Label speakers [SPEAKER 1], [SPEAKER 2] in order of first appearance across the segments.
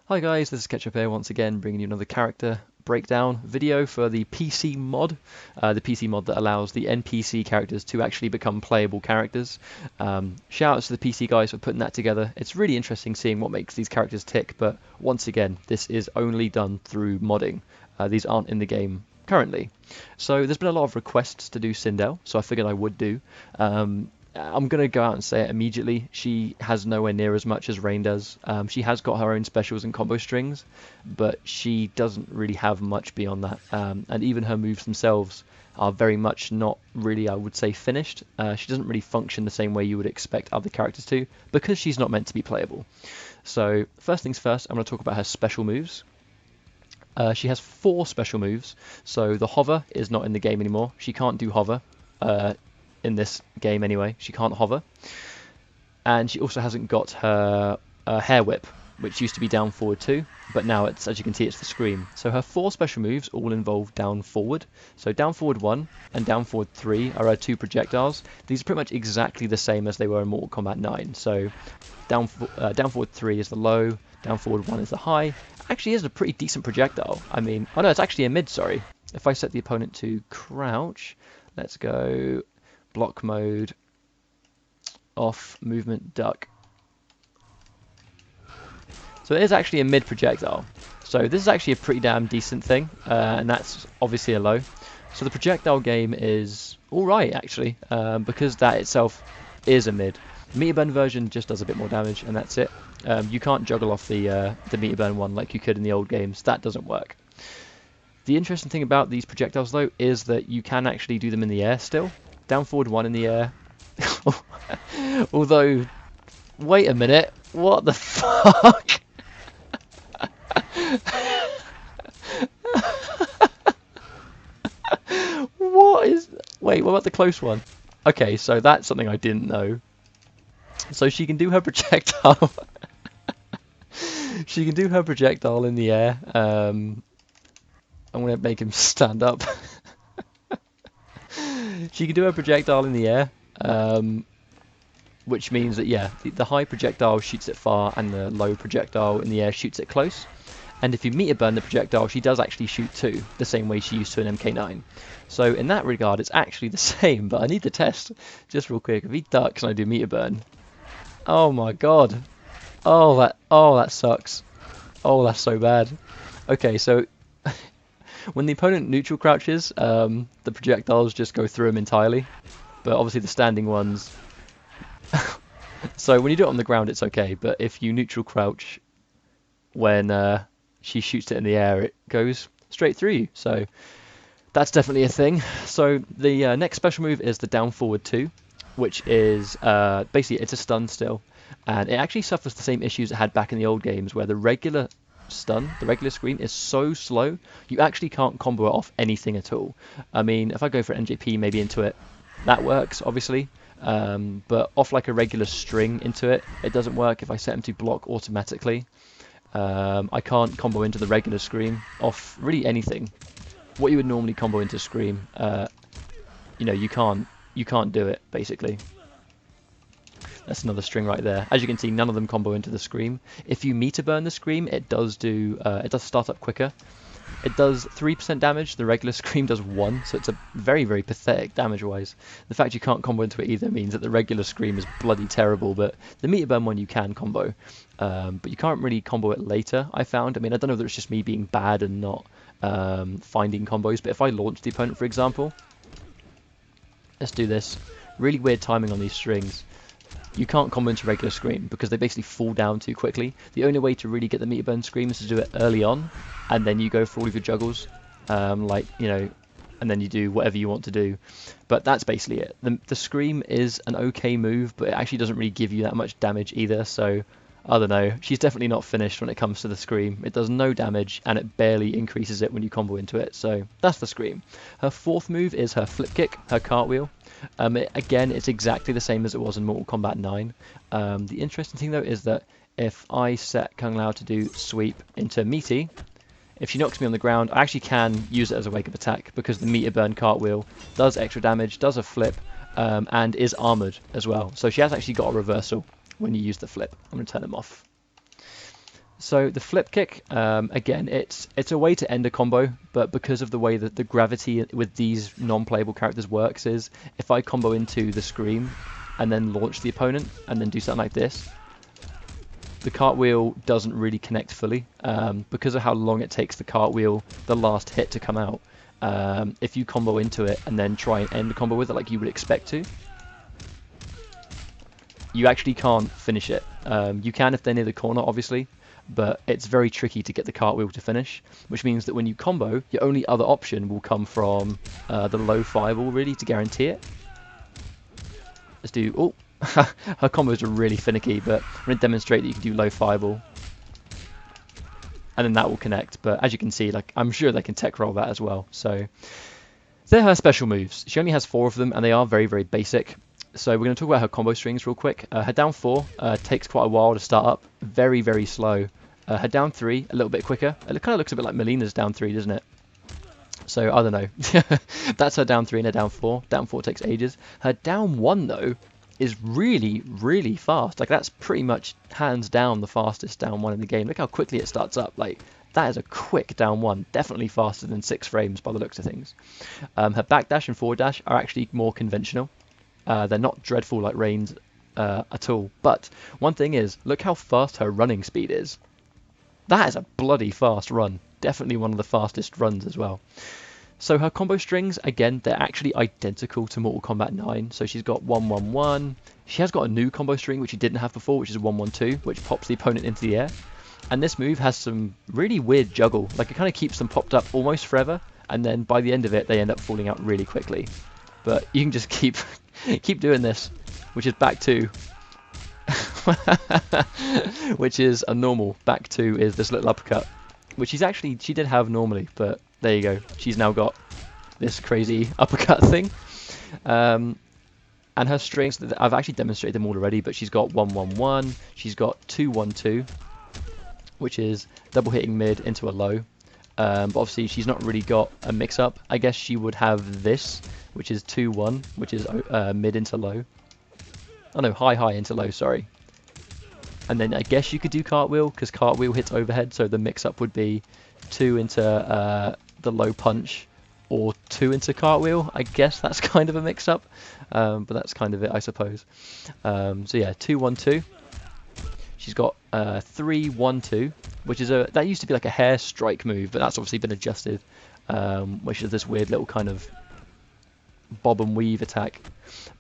[SPEAKER 1] Hi guys, this is Ketchup here once again, bringing you another character breakdown video for the PC mod. The PC mod that allows the NPC characters to actually become playable characters. Shout outs to the PC guys for putting that together. It's really interesting seeing what makes these characters tick, but once again, this is only done through modding. These aren't in the game currently. So there's been a lot of requests to do Sindel, so I figured I would do. I'm going to go out and say it immediately. She has nowhere near as much as Rain does. She has got her own specials and combo strings, but she doesn't really have much beyond that. And even her moves themselves are very much not really, I would say, finished. She doesn't really function the same way you would expect other characters to, because she's not meant to be playable. So first things first, I'm going to talk about her special moves. She has 4 special moves. So the hover is not in the game anymore. She can't do hover. In this game anyway, she can't hover, and she also hasn't got her hair whip, which used to be down forward 2, but now it's, as you can see, it's the scream. So her 4 special moves all involve down forward. So down forward 1 and down forward 3 are her 2 projectiles. These are pretty much exactly the same as they were in Mortal Kombat 9. So down forward 3 is the low, down forward 1 is the high. Actually is a pretty decent projectile. I mean, oh no, it's actually a mid, sorry. If I set the opponent to crouch, let's go block mode, off, movement, duck. So it is actually a mid projectile. So this is actually a pretty damn decent thing, and that's obviously a low. So the projectile game is alright actually, because that itself is a mid. The meter burn version just does a bit more damage, and that's it. You can't juggle off the meter burn one like you could in the old games. That doesn't work. The interesting thing about these projectiles though is that you can actually do them in the air still. Down forward 1 in the air. Although, wait a minute, what the fuck? Wait, what about the close one? Okay, so that's something I didn't know. So she can do her projectile. She can do her projectile in the air. I'm going to make him stand up. She can do a projectile in the air, which means that, yeah, the high projectile shoots it far and the low projectile in the air shoots it close. And if you meter burn the projectile, she does actually shoot too, the same way she used to in MK9. So in that regard, it's actually the same, but I need to test just real quick. If he ducks and I do meter burn, oh my god, oh that sucks. Oh, that's so bad. Okay, so when the opponent neutral crouches, the projectiles just go through him entirely, but obviously the standing ones. So when you do it on the ground, it's okay, but if you neutral crouch when she shoots it in the air, it goes straight through you. So that's definitely a thing. So the next special move is the down forward 2, which is basically it's a stun still, and it actually suffers the same issues it had back in the old games, where the regular stun, the regular screen, is so slow you actually can't combo it off anything at all. I mean, if I go for NJP maybe into it, that works obviously, but off like a regular string into it, it doesn't work. If I set him to block automatically, I can't combo into the regular scream off really anything. What you would normally combo into scream, you know, you can't do it basically. That's another string right there. As you can see, none of them combo into the scream. If you meter burn the scream, it does start up quicker. It does 3% damage. The regular scream does 1, so it's a very, very pathetic damage-wise. The fact you can't combo into it either means that the regular scream is bloody terrible, but the meter burn one you can combo. But you can't really combo it later, I found. I mean, I don't know if it's just me being bad and not finding combos, but if I launch the opponent, for example, let's do this. Really weird timing on these strings. You can't combo into regular scream because they basically fall down too quickly. The only way to really get the meter burn scream is to do it early on, and then you go for all of your juggles, like, you know, and then you do whatever you want to do. But that's basically it. The scream is an okay move, but it actually doesn't really give you that much damage either, so I don't know. She's definitely not finished when it comes to the scream. It does no damage, and it barely increases it when you combo into it, so that's the scream. Her 4th move is her flip kick, her cartwheel. Again, it's exactly the same as it was in Mortal Kombat 9. The interesting thing though is that if I set Kung Lao to do sweep into meaty, if she knocks me on the ground, I actually can use it as a wake-up attack because the meter burn cartwheel does extra damage, does a flip, and is armoured as well. So she has actually got a reversal when you use the flip. I'm going to turn them off. So the flip kick, again, it's a way to end a combo, but because of the way that the gravity with these non-playable characters works is, if I combo into the scream and then launch the opponent and then do something like this, the cartwheel doesn't really connect fully because of how long it takes the cartwheel, the last hit to come out. If you combo into it and then try and end the combo with it like you would expect to, you actually can't finish it. You can if they're near the corner, obviously, but it's very tricky to get the cartwheel to finish, which means that when you combo, your only other option will come from the low fireball, really, to guarantee it. Let's do... Oh, her combos are really finicky, but I'm going to demonstrate that you can do low fireball. And then that will connect, but as you can see, like, I'm sure they can tech roll that as well. So they're her special moves. She only has 4 of them, and they are very, very basic. So we're going to talk about her combo strings real quick. Her down 4 takes quite a while to start up, very, very slow. Her down 3, a little bit quicker. It kind of looks a bit like Melina's down 3, doesn't it? So, I don't know. That's her down 3 and her down 4. Down 4 takes ages. Her down 1, though, is really, really fast. Like, that's pretty much hands down the fastest down 1 in the game. Look how quickly it starts up. Like, that is a quick down 1. Definitely faster than 6 frames by the looks of things. Her backdash and forward dash are actually more conventional. They're not dreadful like Rain's at all. But one thing is, look how fast her running speed is. That is a bloody fast run. Definitely one of the fastest runs as well. So her combo strings, again, they're actually identical to Mortal Kombat 9. So she's got 1-1-1. She has got a new combo string, which she didn't have before, which is 1-1-2, which pops the opponent into the air. And this move has some really weird juggle. Like, it kind of keeps them popped up almost forever, and then by the end of it, they end up falling out really quickly. But you can just keep doing this, which is back 2. Which is a normal. Back 2 is this little uppercut, which she did have normally, but there you go. She's now got this crazy uppercut thing. And her strings, I've actually demonstrated them all already, but she's got 1-1-1. She's got 2-1-2, which is double hitting mid into a low. But obviously she's not really got a mix-up. I guess she would have this, which is 2-1, which is mid into low. Oh no, high into low, sorry. And then I guess you could do cartwheel, because cartwheel hits overhead, so the mix-up would be 2 into the low punch, or 2 into cartwheel. I guess that's kind of a mix-up, but that's kind of it, I suppose. So yeah, 2-1-2. She's got 3-1-2, which is that used to be like a hair strike move, but that's obviously been adjusted, which is this weird little kind of bob and weave attack.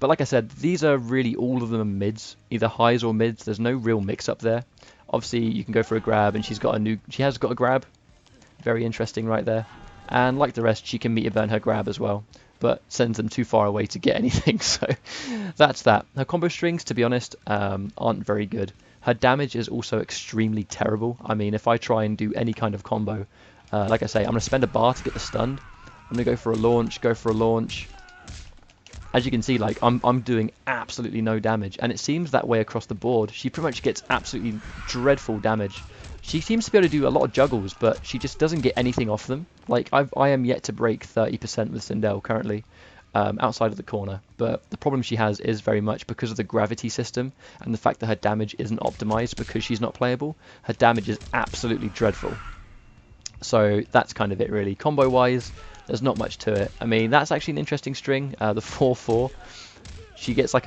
[SPEAKER 1] But like I said, these are really all of them are mids, either highs or mids. There's no real mix-up there. Obviously, you can go for a grab, and she has got a grab. Very interesting right there. And like the rest, she can meter burn her grab as well, but sends them too far away to get anything. So that's that. Her combo strings, to be honest, aren't very good. Her damage is also extremely terrible. I mean, if I try and do any kind of combo, like I say, I'm going to spend a bar to get the stunned. I'm going to go for a launch. As you can see, like, I'm doing absolutely no damage, and it seems that way across the board. She pretty much gets absolutely dreadful damage. She seems to be able to do a lot of juggles, but she just doesn't get anything off them. Like, I am yet to break 30% with Sindel currently, outside of the corner. But the problem she has is very much because of the gravity system and the fact that her damage isn't optimized because she's not playable. Her damage is absolutely dreadful. So that's kind of it, really. Combo-wise, there's not much to it. I mean, that's actually an interesting string, the 4-4. She gets like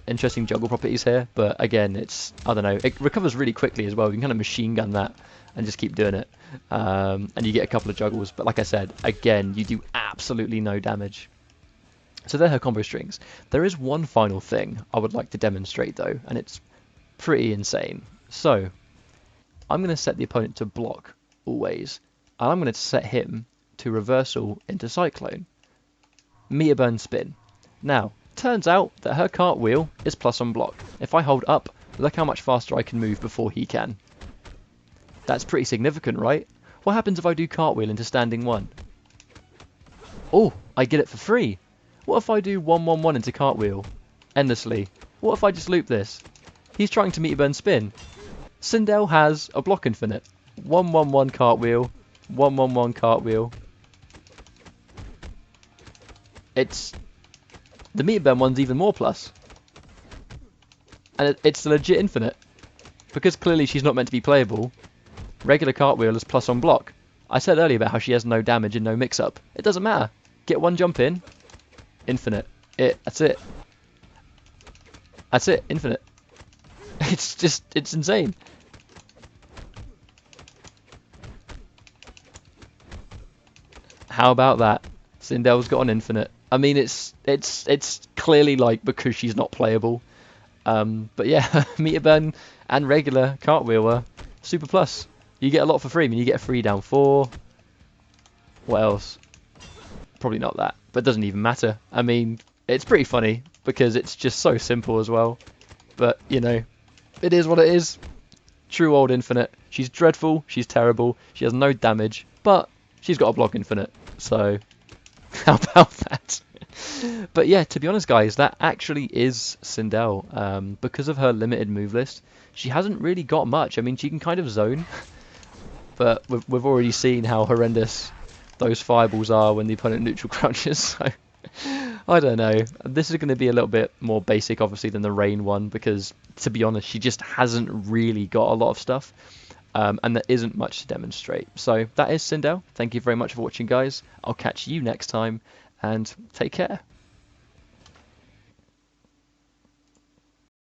[SPEAKER 1] interesting juggle properties here, but again, it's, I don't know, it recovers really quickly as well. You can kind of machine gun that and just keep doing it. And you get a couple of juggles, but like I said, again, you do absolutely no damage. So they're her combo strings. There is one final thing I would like to demonstrate though, and it's pretty insane. So, I'm going to set the opponent to block, always, and I'm going to set him to reversal into cyclone. Meter burn spin. Now, turns out that her cartwheel is plus on block. If I hold up, look how much faster I can move before he can. That's pretty significant, right? What happens if I do cartwheel into standing 1? Oh, I get it for free. What if I do 1-1-1 into cartwheel endlessly? What if I just loop this? He's trying to meter burn spin. Sindel has a block infinite. 1-1-1 cartwheel, 1-1-1 cartwheel. It's... the meter burn one's even more plus. And it's legit infinite. Because clearly she's not meant to be playable, Regular cartwheel is plus on block. I said earlier about how she has no damage and no mix-up. It doesn't matter. Get one jump in, infinite. That's it. That's it, infinite. It's insane. How about that? Sindel's got an infinite. I mean, it's clearly like because she's not playable. But yeah, meter burn and regular cartwheel are super plus. You get a lot for free. I mean, you get a free down 4. What else? Probably not that, but it doesn't even matter. I mean, it's pretty funny because it's just so simple as well. But, you know, it is what it is. True old infinite. She's dreadful, she's terrible, she has no damage, but she's got a block infinite. So, how about that? But yeah, to be honest, guys, that actually is Sindel. Because of her limited move list, she hasn't really got much. I mean, she can kind of zone, but we've already seen how horrendous those fireballs are when the opponent neutral crouches. So I don't know. This is going to be a little bit more basic, obviously, than the rain one because, to be honest, she just hasn't really got a lot of stuff. And there isn't much to demonstrate. So that is Sindel. Thank you very much for watching, guys. I'll catch you next time, and take care.